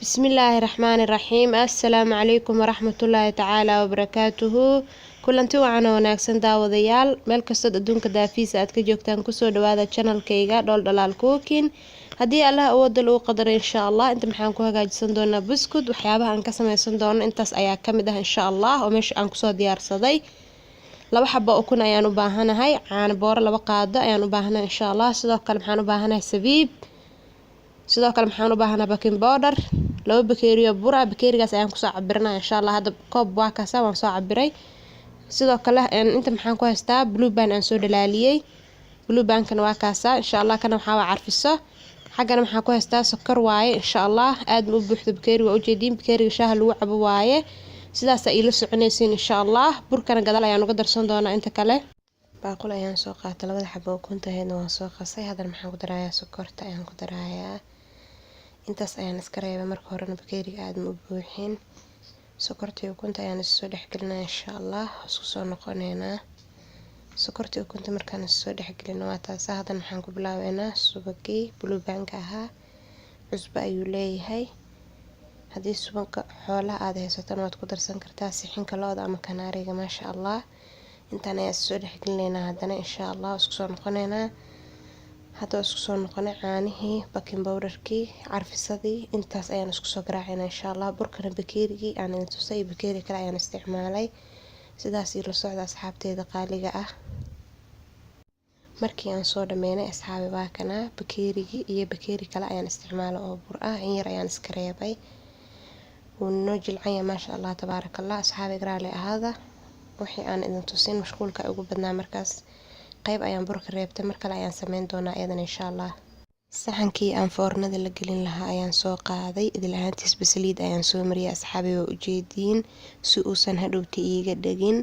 بسم الله الرحمن الرحيم السلام عليكم ورحمة الله تعالى وبركاته kulanti wacan oo wanaagsan daawadayaal meel kasta adduunka daafiisa aad ka joogtaan kusoo dhawaada channelkayga dhool dhalaal cooking haddii Allah awooda lagu qadaro insha Allah inta maxaan ku hagaajisan doonaa buskud waxyaabaha aan ka samaysan doono intaas ayaa ka mid ah insha Allah oo meesha aan kusoo diyaarsaday laba xabo oo kun ayaan u baahanahay caano booro laba qaado ayaan u baahanahay insha Allah sidoo kale maxaan u baahanahay sabiib sidoo kale maxaan u baahanahay baking powder laba bakeeriyo bur ah bakeerigaas ayaan kusoo cabirinaa insha Allah hadda koob waa kaasa waan soo cabiray sidoo kale inta maxaan ku haystaa blue band aan soo dhalaaliyay blue band kan waa kaasa insha Allah kana waxa waa carfiso xagana maxaan ku haystaa sokor waaye insha Allah aad u buuxdo bakeeriga u jeedin bakeeriga shaaha lagu cabo waaye sidaas ay ila soconaysiin insha Allah burkana gadal ayaan uga darsan doonaa inta kale baaqul ayaan soo qaatay labada xabo oo kuntaheedna waan soo qasay hadana maxaan ku darayaa sokorta ayaan ku darayaa intaas ayaan iska reebay marka horena bakeeriga aad u buuxin sokortii ukunta ayaan soo dhexgelinaa insha Allah isku soo noqoneynaa sokortii ukunta markaan soo dhexgelino waa taas hadana maxaan ku bilaabeynaa subagii blue band ahaa cusbo ayuu leeyahay haddii subaga xoolaha aad haysataan waad ku darsan kartaa sixinka lo'da ama kanaariga maasha Allah intaan ayaan soo dhexgelineynaa hadana insha Allah isku soo noqoneynaa hadda isku soo noqonay caanihii baking powderkii carfisadii intaas ayaan isku soo garaacinaa insha Allah burkana bakeerigii aan tusay bakeeri kale ayaan isticmaalay sidaas ila socda asxaabteeda qaaliga ah markii aan soo dhameynay asxaabi waa kana bakeerigii iyo bakeeri kale ayaan isticmaalay oo bur ah in yar ayaan iska reebay ونو جلعية ما شاء الله تبارك الله أصحابي قرالي هذا وحي أنا إذا توسين مشغول كأقول بدنا مركز قيب أيام برك ريبت مركل أيام سمين دونا أيضا إن شاء الله saxankii aan foornada la gelin lahaa ayaan soo qaaday idil ahaantiis basaliid ayaan soo mariyay asxaabi oo ujeediin si uusan hadhowti iiga dhagin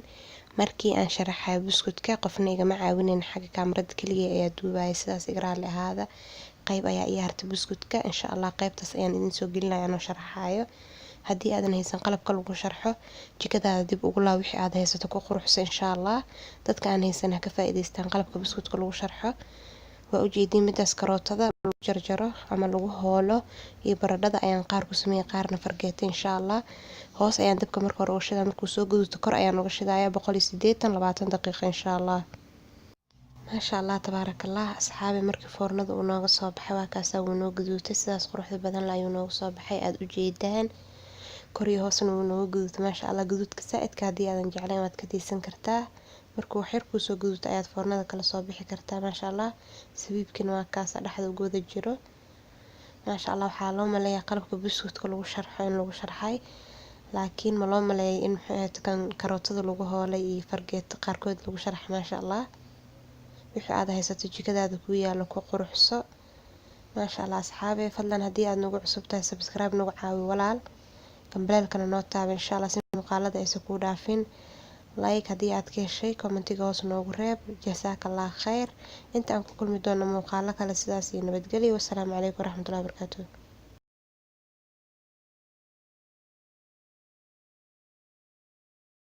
markii aan sharaxay buskudka qofna igama caawinin xagga kaamirada kaliya ayaa duubaya sidaas igraali ahaada qayb ayaa ii hartay buskudka insha Allah qaybtaas ayaan idin soo gelinayaa anoo sharaxayo haddii aadan haysan qalabka lagu sharxo jikadaada dib ugu laa wixii aad haysato ku quruxsan insha Allah dadka aan haysan ha ka faa'iideystaan qalabka buskudka lagu sharxo waa ujeedin midaas karootada lagu jarjaro ama lagu hoolo iyo baradhada ayaan qaar ku sameeyay qaarna fargeeto insha Allah hoos ayaan dabka marka hore uga shidaa markuu soo guduto kor ayaan uga shidayaa 180 20 daqiiqo insha Allah maasha Allah tabaarakallah asxaabi markii foornada uu nooga soo baxay waa kaasa uu noo gudutay sidaas quruxda badan la ayuu nooga soo baxay aad u jeedaan koriyo hoosna uu nooga gudutay maasha Allah gududka saaidka hadii aadan jeclayn waad ka diisan kartaa markuu xir ku soo guduto ayaad foornada kala soo bixi kartaa maasha Allah sabiibkina waa kaas dhaxda uga jiro maasha Allah waxa loo maleeyaa qalabka buskudka lagu sharxo in lagu sharxay laakiin ma loo maleeyay in kan karootada lagu hoolay iyo fargeeto qaarkood lagu sharxay maasha Allah wixii aad haysato jikadaada ku yaalo ku quruxso maasha Allah asxaabi fadlan hadii aad nagu cusubtahay subscribe nagu caawi walaal kambalelkana noo taab insha Allah si muuqaalada ay ku dhaafin like hadii aad ka heshay commentiga hoos noogu reeb jazakallah khair inta aan ku kulmi doono muuqaalo kale sidaas iyo nabadgelyo wassalaamu calaykum waraxmatullaahi wabarakaatuh